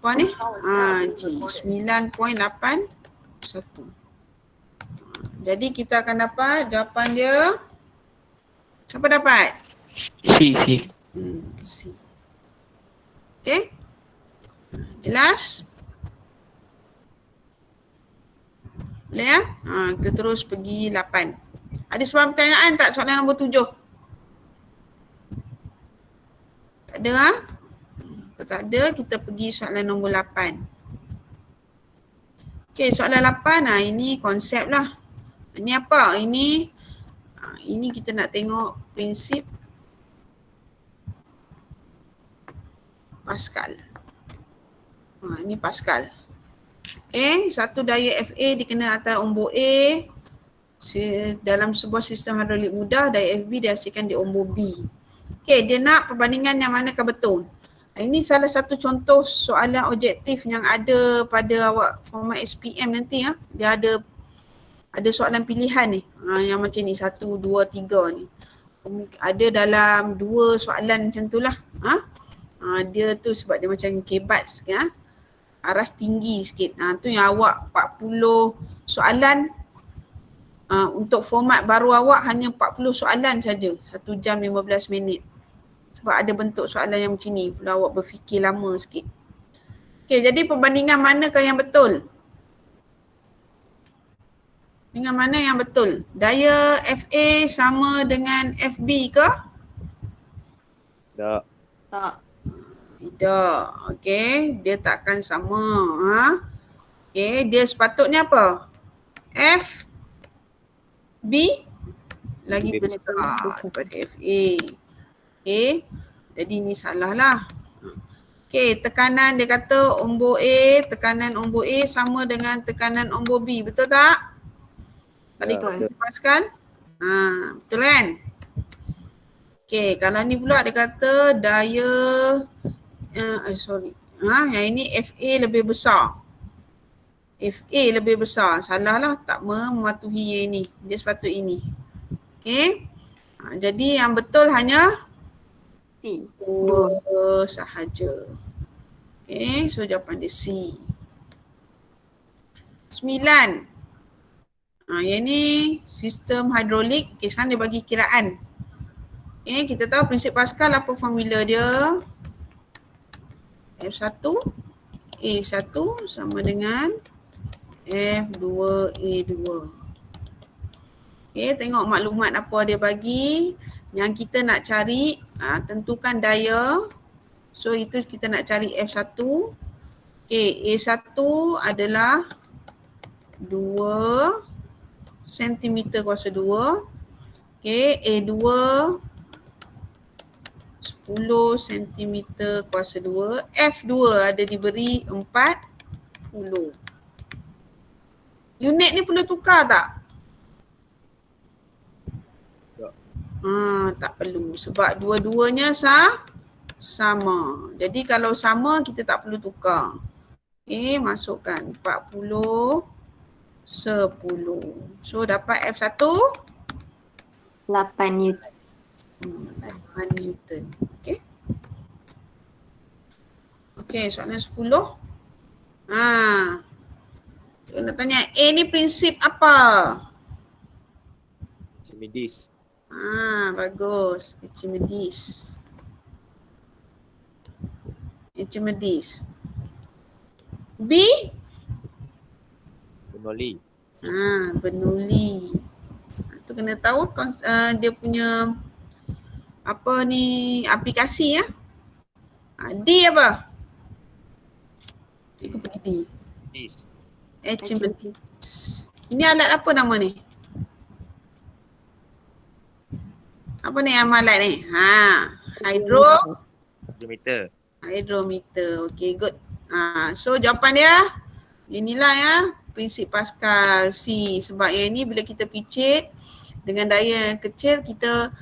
apa ni? G 9.81. Jadi kita akan dapat jawapan dia. Siapa dapat? C. C. Okay. Jelas? Boleh ya? Kita terus pergi 8. Ada soalan pertanyaan tak soalan nombor 7? Tak ada ha? Kalau tak ada, kita pergi soalan nombor 8. Okay, soalan 8 ini konsep lah. Ini apa? Ini kita nak tengok prinsip Pascal. Ini Pascal. Satu daya FA dikenal atas ombor A. Dalam sebuah sistem hidrolik mudah, daya FB dihasilkan di ombor B. Dia nak perbandingan yang manakah betul. Ini salah satu contoh soalan objektif yang ada pada awak format SPM nanti. Dia ada soalan pilihan ni. Yang macam ni, 1, 2, 3 ni. Ada dalam 2 soalan macam tu lah. Dia tu sebab dia macam kebat sikit. Aras tinggi sikit. Tu yang awak 40 soalan. Untuk format baru awak hanya 40 soalan saja. 1 jam 15 minit. Sebab ada bentuk soalan yang macam ni. Perlu awak berfikir lama sikit. Jadi perbandingan manakah yang betul? Dengan mana yang betul? Daya FA sama dengan FB ke? Tak. Tidak. Dia takkan sama. Dia sepatutnya apa? FB lagi besar daripada FA. Jadi ni salah lah. Tekanan dia kata ombor A, tekanan ombor A sama dengan tekanan ombor B. Betul tak? Kalau ikut Pascal? Betul kan? Kalau ni pula dia kata daya yang ini FA lebih besar. FA lebih besar. Salah lah, tak mematuhi yang ini. Dia sepatut ini. Jadi yang betul hanya C. 2 sahaja. So jawapan dia C. 9. Yang ni sistem hidrolik. Sekarang dia bagi kiraan. Kita tahu prinsip Pascal, apa formula dia? F1 A1 sama dengan F2A2. Tengok maklumat apa dia bagi. Yang kita nak cari, tentukan daya. So itu kita nak cari F1. A1 adalah 2 cm kuasa 2. A2 10 cm kuasa 2. F2 ada diberi 40. Unit ni perlu tukar tak? Tak. Tak perlu sebab dua-duanya sama. Jadi kalau sama kita tak perlu tukar. Masukkan 40 10. So dapat F1 8 Newton. 8 Newton. Soalan 10. Saya nak tanya, A ni prinsip apa? Archimedes. Bagus. Archimedes. B? Bernoulli. Bernoulli. Tu kena tahu dia punya apa ni aplikasi ya. D apa? Cikgu pergi D. Archimedes. Ini alat apa nama ni? Apa ni alat ni? Hidrometer. Hidrometer. Okay, good. So jawapan dia inilah ya, prinsip Pascal C. Sebab yang ini bila kita picit dengan daya yang kecil, kita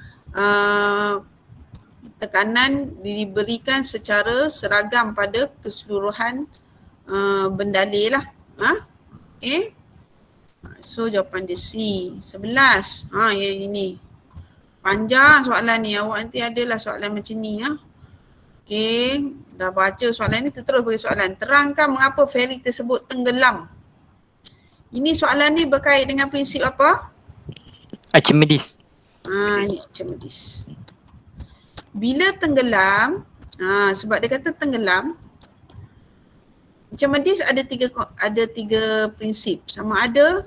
tekanan diberikan secara seragam pada keseluruhan bendalih lah. So jawapan dia C. 11. Yang ini. Panjang soalan ni. Awak nanti adalah soalan macam ni. dah baca soalan ni, terus bagi soalan. Terangkan mengapa feri tersebut tenggelam. Ini soalan ni berkait dengan prinsip apa? Archimedes. Ni Archimedes. Bila tenggelam, sebab dia kata tenggelam, Archimedes ada tiga prinsip. Sama ada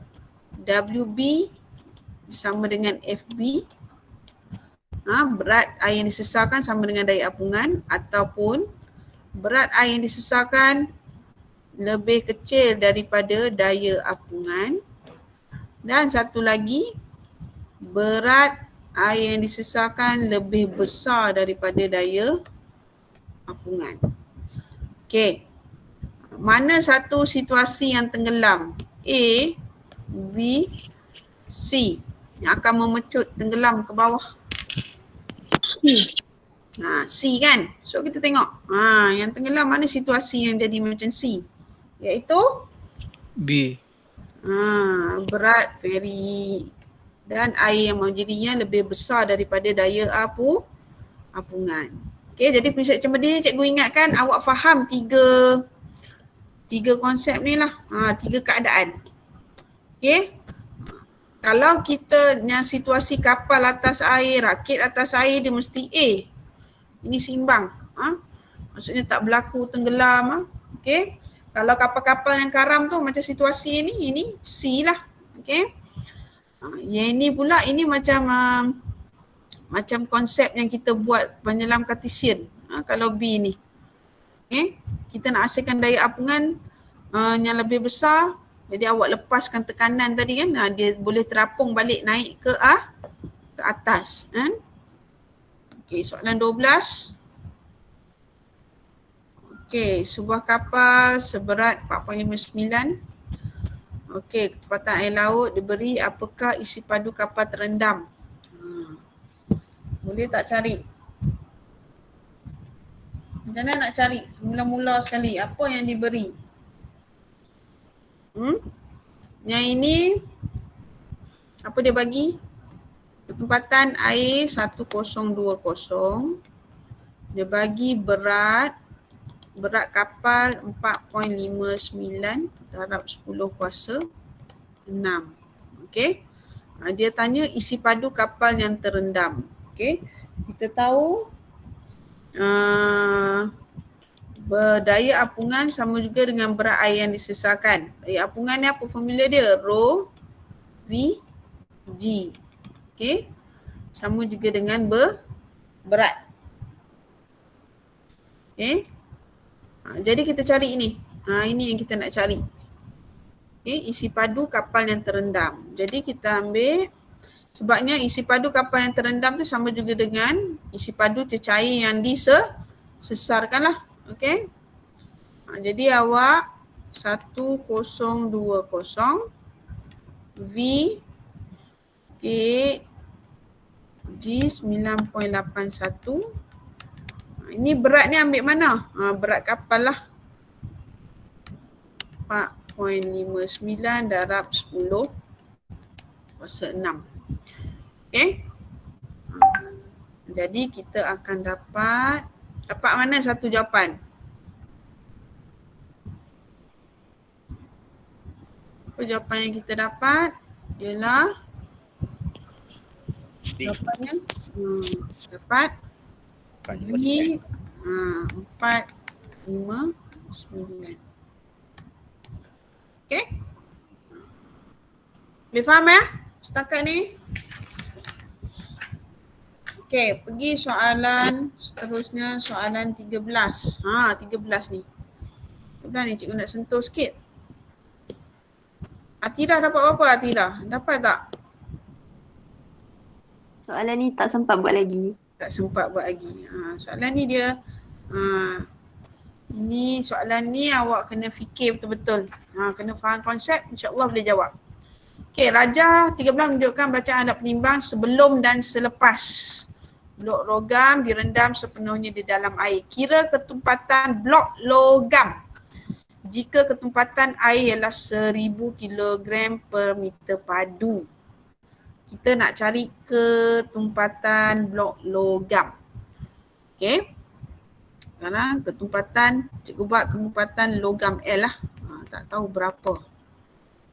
WB sama dengan FB, berat air yang disesarkan sama dengan daya apungan, ataupun berat air yang disesarkan lebih kecil daripada daya apungan, dan satu lagi berat air yang disesarkan lebih besar daripada daya apungan. Okey. Mana satu situasi yang tenggelam? A, B, C yang akan memecut tenggelam ke bawah. C kan? So kita tengok. Yang tenggelam mana situasi yang jadi macam C? Iaitu B. Berat feri dan air yang menjadinya lebih besar daripada daya apungan. Okey, jadi prinsip Archimedes cikgu ingatkan awak faham tiga konsep ni lah. Tiga keadaan. Okey. Kalau kita yang situasi kapal atas air, rakit atas air, dia mesti A. Ini seimbang. Maksudnya tak berlaku tenggelam. Okey. Kalau kapal-kapal yang karam tu macam situasi ini C lah. Okey. Yang ini pula, ini macam konsep yang kita buat penyelam Cartesian. Kalau B ni. Okey. Kita nak hasilkan daya apungan yang lebih besar. Jadi awak lepaskan tekanan tadi kan, dia boleh terapung balik naik ke atas kan. Okey, soalan 12. Okey, sebuah kapal seberat 4.59. Okey, ketepatan air laut diberi, apakah isi padu kapal terendam? Boleh tak cari? Macam mana nak cari? Mula-mula sekali, apa yang diberi? Yang ini apa dia bagi? Ketempatan air 1020. Dia bagi berat kapal 4.59 darab 10 kuasa 6. Okey. Dia tanya isi padu kapal yang terendam. Okey. Kita tahu berdaya apungan sama juga dengan berat air yang disesarkan. Daya apungan ni apa formula dia? Rho V G. Okey. Sama juga dengan berat. Okey. Jadi kita cari ini. Ini yang kita nak cari. Okey, isi padu kapal yang terendam. Jadi kita ambil, sebabnya isi padu kapal yang terendam tu sama juga dengan isi padu cecair yang disesarkan lah. Okey. Jadi awak 1020 V K G 9.81. Ini berat ni ambil mana? Berat kapal lah. 4.59 darab 10 kuasa 6. Okey. Jadi kita akan dapat mana satu jawapan? Apa jawapan yang kita dapat? Ialah jawapannya dapat V 459. Okey? Boleh faham ya? Setakat ni? Okey, pergi soalan seterusnya, soalan 13. 13 ni. 13 ni cikgu nak sentuh sikit. Atira dapat apa Atira? Dapat tak? Soalan ni tak sempat buat lagi. Tak sempat buat lagi. Soalan ni dia, ini soalan ni awak kena fikir betul-betul. Kena faham konsep, insya-Allah boleh jawab. Okey, Rajah 13 menunjukkan bacaan alat penimbang sebelum dan selepas blok logam direndam sepenuhnya di dalam air. Kira ketumpatan blok logam jika ketumpatan air ialah 1000 kg per meter padu. Kita nak cari ketumpatan blok logam. Okey. Sekarang ketumpatan, cikgu buat ketumpatan logam L lah. Tak tahu berapa.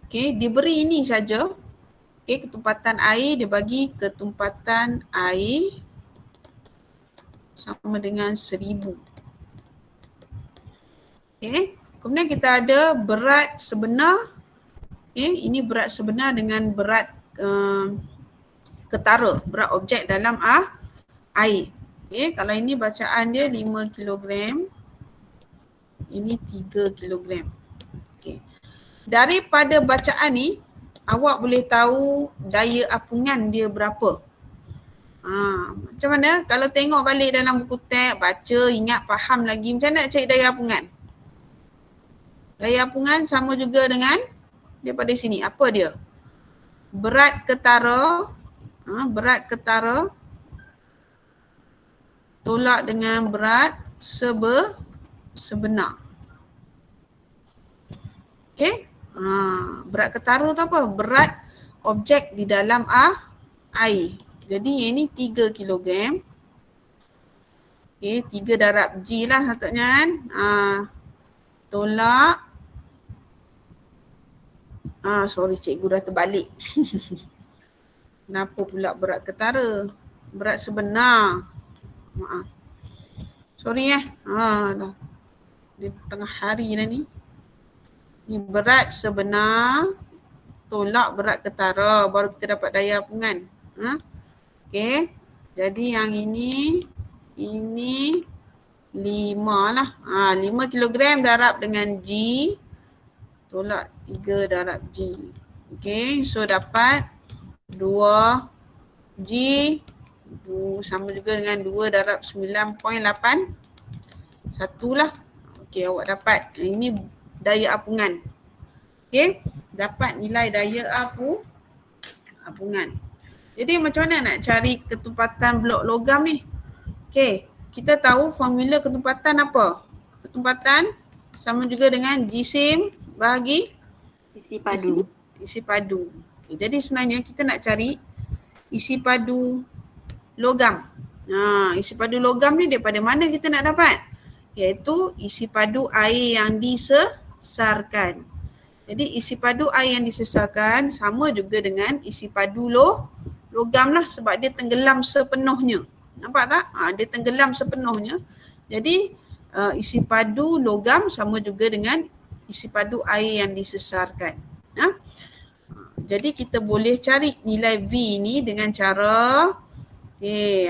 Okey, diberi ini saja. Okey, ketumpatan air dia bagi ketumpatan air sama dengan 1000. Okey, kemudian kita ada berat sebenar. Okey, ini berat sebenar dengan berat ketara, berat objek dalam air. Okey, kalau ini bacaan dia 5 kilogram. Ini 3 kilogram. Okey. Daripada bacaan ni, awak boleh tahu daya apungan dia berapa. Macam mana? Kalau tengok balik dalam buku teks, baca, ingat, faham lagi, macam mana nak cari daya apungan? Daya apungan sama juga dengan daripada sini. Apa dia? Berat ketara, tolak dengan berat sebenar. Okey? Berat ketara tu apa? Berat objek di dalam air. Jadi ini 3 kilogram. Okey, 3 darab G lah patutnya kan. Tolak. Sorry cikgu dah terbalik. Kenapa pula berat ketara? Berat sebenar. Maaf. Sorry dah. Di tengah hari dah ni. Ni berat sebenar tolak berat ketara, baru kita dapat daya apungan. Okey. Jadi yang ini 5 lah. 5 kilogram darab dengan G tolak 3 darab G. Okey, so dapat 2 G sama juga dengan 2 darab 9.8 1 lah. Okey, awak dapat. Ini daya apungan. Okey, dapat nilai daya apungan. Jadi macam mana nak cari ketumpatan blok logam ni? Okey, kita tahu formula ketumpatan apa? Ketumpatan sama juga dengan jisim bahagi Isi padu. Isi padu. Okay, jadi sebenarnya kita nak cari isi padu logam. Isi padu logam ni daripada mana kita nak dapat? Iaitu isi padu air yang disesarkan. Jadi isi padu air yang disesarkan sama juga dengan isi padu logam lah, sebab dia tenggelam sepenuhnya. Nampak tak? Dia tenggelam sepenuhnya. Jadi isi padu logam sama juga dengan isi padu air yang disesarkan. Jadi kita boleh cari nilai V ni dengan cara,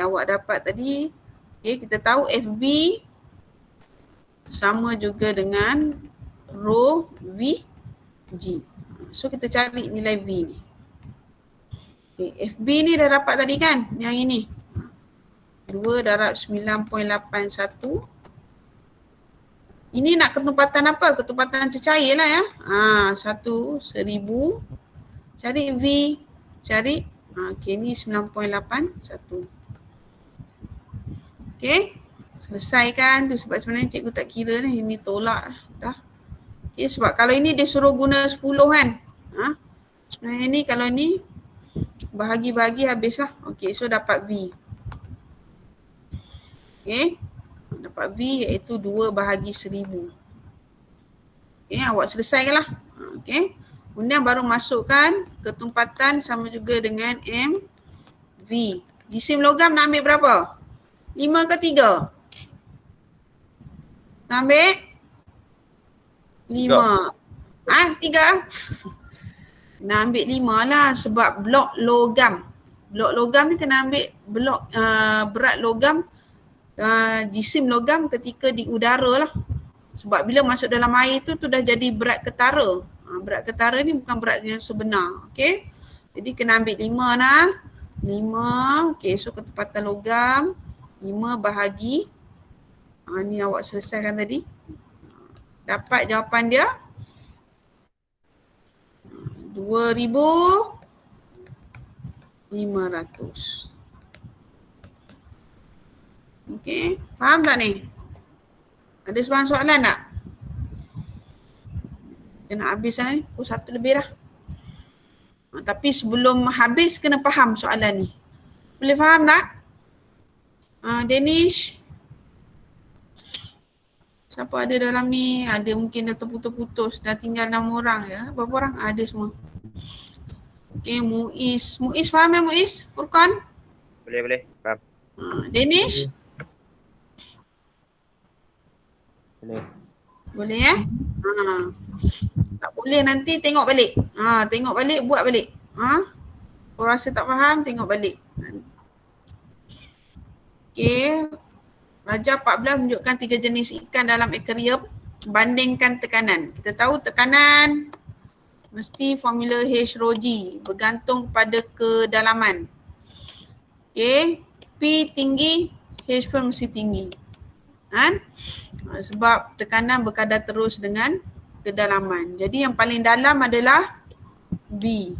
awak dapat tadi, kita tahu FB sama juga dengan rho VG. So kita cari nilai V ni. FB ni dah dapat tadi kan, yang ini. 2 darab 9.81. Ini nak ketumpatan apa? Ketumpatan cecair lah ya. 1/1000. Cari V. Cari. Okey, ni 9.81. Okey. Selesaikan tu, sebab sebenarnya cikgu tak kira ni. Ini tolak dah. Okey, sebab kalau ini dia suruh guna 10 kan. Sebenarnya ni kalau ni bahagi-bahagi habislah. Okey, so dapat V. Okey. Dapat V iaitu 2/1000. Okey, awak selesaikanlah. Okey. Kemudian baru masukkan ketumpatan sama juga dengan MV. Jisim logam nak ambil berapa? 5 ke 3? Nak ambil? 5. 3? Nak ambil 5 lah sebab blok logam. Blok logam ni kena ambil blok berat logam, jisim logam ketika di udara lah. Sebab bila masuk dalam air tu dah jadi berat ketara. Berat ketara ni bukan berat yang sebenar. Okey. Jadi kena ambil 5 lah. 5. Okey, so ketepatan logam 5 bahagi. Ni awak selesaikan tadi. Dapat jawapan dia 2,500. Okey, faham tak ni? Ada soalan tak? Kita nak habis ni, pukul 1 lebih dah. Tapi sebelum habis kena faham soalan ni. Boleh faham tak? Danish? Siapa ada dalam ni? Ada mungkin dah terputus-putus. Dah tinggal 6 orang ya. Berapa orang? Ada semua. Okay, Muiz. Muiz faham ya Muiz? Furqan? Boleh. Faham. Danish? Boleh. Boleh ya? Tak boleh nanti tengok balik. Tengok balik, buat balik. Kau rasa tak faham, tengok balik. Okay. Raja 14 menunjukkan 3 jenis ikan dalam aquarium. Bandingkan tekanan. Kita tahu tekanan mesti formula H rho G bergantung pada kedalaman. Okay. P tinggi, H pun mesti tinggi. Kan? Sebab tekanan berkadar terus dengan kedalaman. Jadi yang paling dalam adalah B.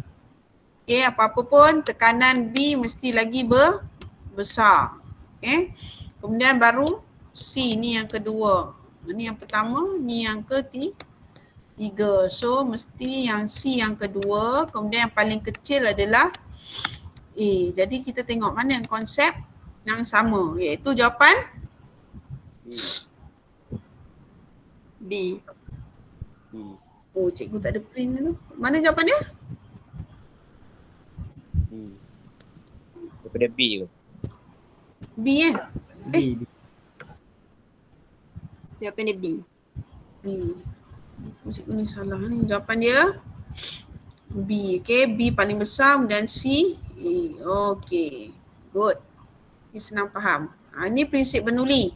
Okay, apa-apa pun tekanan B mesti lagi besar. Okay. Kemudian baru C, ni yang kedua. Ni yang pertama, ni yang ketiga. So mesti yang C yang kedua, kemudian yang paling kecil adalah A. Jadi kita tengok mana yang konsep yang sama, iaitu jawapan B. Oh, cikgu tak ada print tu. Mana jawapan dia? Daripada B tu. B kan? Jawapan dia B. B. Cikgu ni salah ni. Jawapan dia B. Okay, B paling besar dan C A. Okay, good. Ini senang faham. Ini prinsip Bernoulli.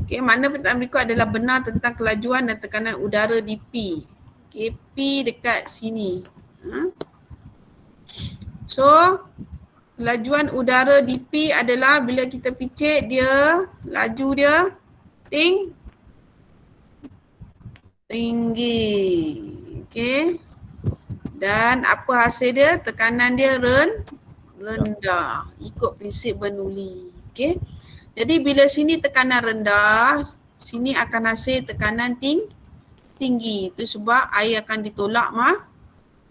Okay, makna pertanyaan berikut adalah benar tentang kelajuan dan tekanan udara di P. Okay, P dekat sini. So, kelajuan udara di P adalah bila kita picit dia, laju dia tinggi. Okay. Dan apa hasil dia? Tekanan dia rendah. Ikut prinsip Bernoulli. Okay. Jadi bila sini tekanan rendah, sini akan hasil tekanan tinggi. Itu sebab air akan ditolak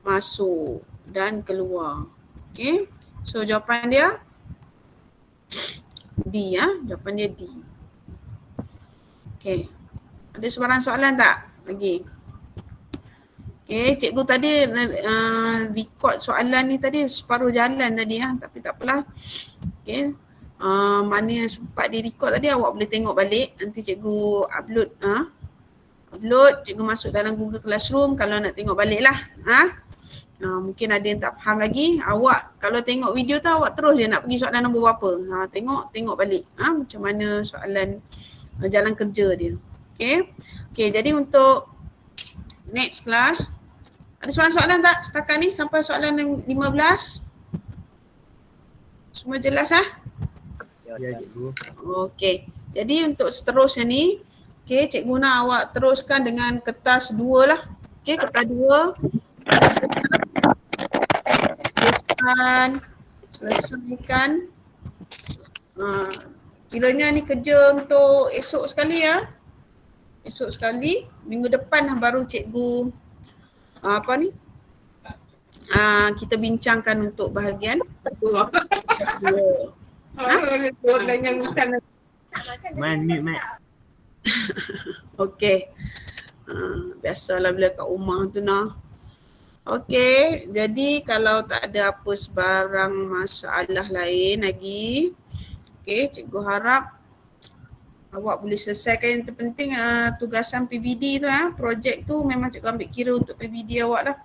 masuk dan keluar. Okay. So jawapan dia D ya. Jawapan dia D. Okay. Ada sebarang soalan tak lagi? Okay, cikgu tadi record soalan ni tadi separuh jalan tadi ya. Tapi tak apalah. Okay. Mana yang sempat di record tadi awak boleh tengok balik. Nanti cikgu upload. Cikgu masuk dalam Google Classroom kalau nak tengok balik lah. Mungkin ada yang tak faham lagi. Awak kalau tengok video tu awak terus je nak pergi soalan nombor berapa. Tengok balik. Macam mana soalan jalan kerja dia. Okay, jadi untuk next class. Ada soalan-soalan tak setakat ni sampai soalan yang 15? Semua jelas Ya, cikgu. Okey. Jadi untuk seterusnya ni, okey, cikgu nak awak teruskan dengan kertas 2 lah. Okey, kertas 2. Selesaikan. Kiranya ni kerja untuk esok sekali ya. Esok sekali. Minggu depan baru cikgu kita bincangkan untuk bahagian 2. Okey. Biasalah bila kat rumah tu nah. Okey, jadi kalau tak ada apa sebarang masalah lain lagi, okey, cikgu harap awak boleh selesaikan yang terpenting tugasan PBD tu projek tu memang cikgu ambil kira untuk PBD awak lah.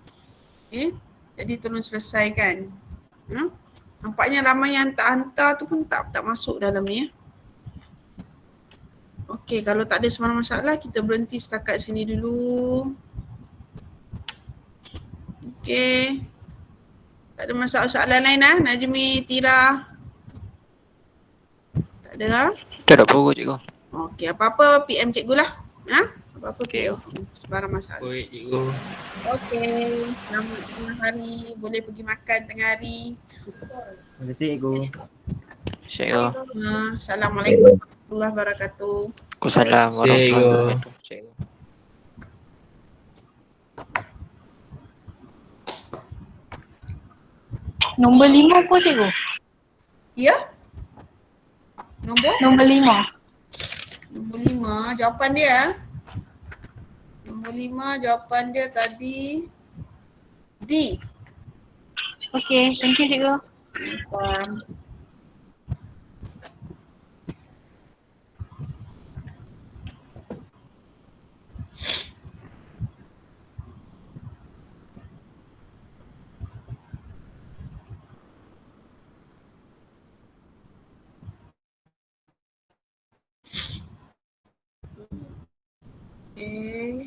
Okey, jadi tolong selesaikan. Nampaknya ramai yang tak hantar tu pun tak masuk dalam ni ya. Okey, kalau tak ada sebarang masalah kita berhenti setakat sini dulu. Okey. Tak ada masalah-soalan lain Najmi, Tira? Tak ada Tak ada apa cikgu. Okey, apa-apa PM cikgu lah. Apa-apa Okey. PM. Sebarang masalah. Baik cikgu. Okey, selamat tengah hari. Boleh pergi makan tengah hari. Terima kasih, cikgu. Cikgu. Assalamualaikum warahmatullahi wabarakatuh. Waalaikumsalam warahmatullahi wabarakatuh. Cikgu. Nombor 5 apa cikgu? Ya? Nombor? Nombor 5. Nombor 5, jawapan dia. Nombor 5, jawapan dia tadi D. Okay, thank you cikgu. Faham. Okay.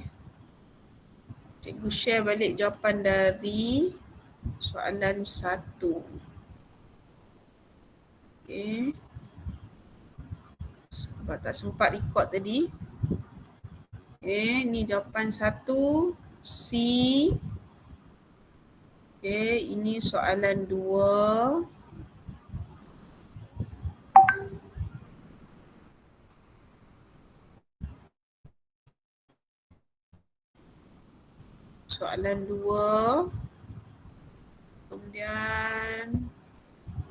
Cikgu share balik jawapan dari soalan 1. Okay. Sebab tak sempat record tadi. Okay, ni jawapan 1 C. Okay, ini soalan 2. Soalan 2. Kemudian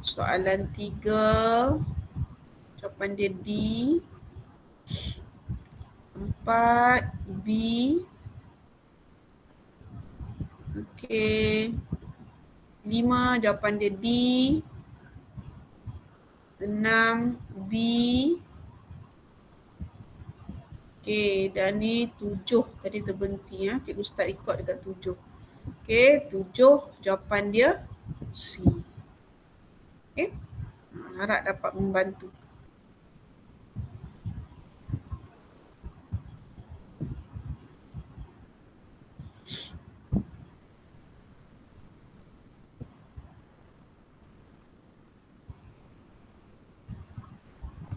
soalan 3. Jawapan dia D. 4 B. Okey. 5 jawapan dia D. 6 B. Okey, dan ni 7 tadi terberhenti ya. Cikgu start record dekat 7. Okey, 7 jawapan dia C. Okey. Harap dapat membantu.